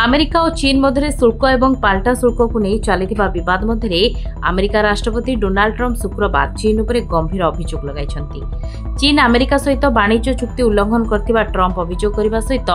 America और चीन मध्य शुल्क और पाल्टा शुल्क को नहीं चलता बद मध्य अमेरिका राष्ट्रपति डोनाल्ड ट्रंप शुक्रवार चीन उपर गंभीर अभियोग लगाई। चीन अमेरिका सहित वाणिज्य चुक्ति उल्लंघन करथिबा ट्रंप अभियोग करने सहित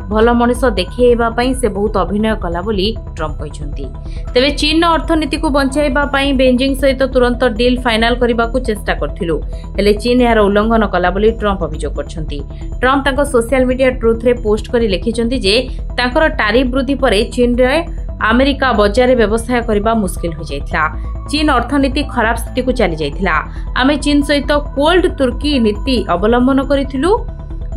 भल मनिष देखा से बहुत अभिनय कला बोली ट्रंप कहते। तेबे चीन अर्थनीति को बंचाइबा पई बेजिंग सहित तुरंत डील फाइनल करने को चेष्टा करथिलु, हेले चीन यार उल्लंघन कला बोली ट्रंप अभियोग करछंती। ट्रंप तांको सोशल मीडिया ट्रुथ रे पोस्ट करी लिखिछंती जे तांकर टैरिफ वृद्धि पर चीन रे अमेरिका बजार व्यवसाय करने मुश्किल हो जाइथिला। चीन अर्थनीति खराब स्थिति को चली जाइथिला। आमे चीन सहित कोल्ड तुर्की नीति अवलंबन करिथिलु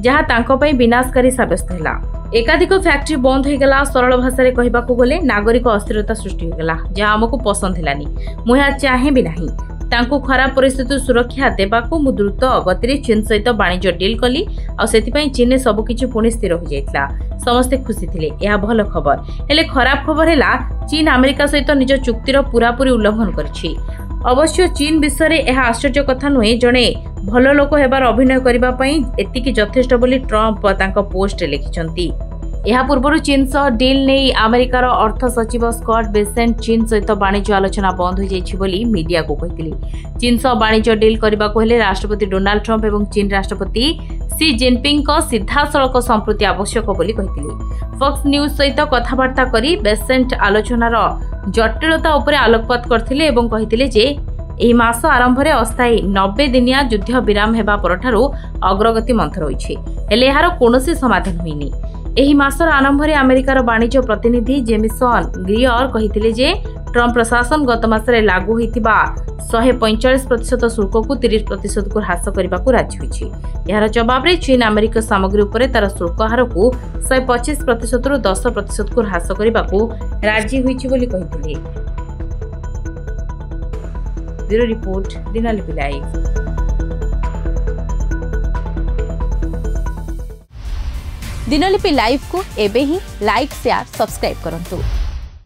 जहाँ तांको पई विनाशकारी साब्यस्त होला। एकाधिक फैक्ट्री बंद हो गला। सरल भाषा में कहबाकू गले नागरिक अस्थिरता सृष्टि हो गला जहाँ आमको पसंद हेलानी। मुया चाहे भी नहीं तांको खराब परिस्थिति सुरक्षा देबाकू मु द्रुत गति चीन सहित वाणिज्य डील कली आ सेतिपई चीन सबकिछि पुणी स्थिर हो जाइथिला। समस्ते खुशी थिले, यह भल खबर। हेले खराब खबर हैला चीन अमेरिका सहित निज चुक्तिर पूरापूरी उल्लंघन करछि। अवश्य चीन विषय में यह आश्चर्य कथा नुहे, जड़े भल लोक हेबार अभिनय करने एतिकी यथेष्ट बोली ट्रंप तांको पोस्ट लिखिछंती। यह पूर्व चीन सह डील नहीं अमेरिकार अर्थ सचिव स्कॉट बेसेंट चीन सहित वाणिज्य आलोचना बंद हो जाइछि बोली मीडिया को कहथिले। चीन सह वाणिज्य डील करने को हेले राष्ट्रपति डोनाल्ड ट्रंप और चीन राष्ट्रपति सी जिनपिंग को सीधासलख संप्रति आवश्यक बोली कहथिले। फॉक्स न्यूज सहित कथबार्ता करी बेसेंट आलोचनार जटिलता उपरे आलोकपात करथिले एवं कहिथिले जे एही मास आरंभ में अस्थायी 90 दिनिया युद्ध विराम हेबा परठारु अग्रगति मंथर होइछि, हेले एहार कोनोसी समाधान होइनी। एही मासर आरंभ में अमेरिकार वाणिज्य प्रतिनिधि जेमिसन ग्रियर कहिथिले जे ट्रंप प्रशासन गत मासरे लागू होइतिबा 145% शुल्क को 30% को ह्रास करने को राजी होइछि। यार जवाब रे चीन अमेरिका सामग्री उपरे तार शुल्क हार को 125% रु 10% को ह्रास करने को राजी होइछि बोली कहिथिले। Bureau report Dinalipi live. Dinalipi live को एबे ही लाइक शेयर सब्सक्राइब करंतु।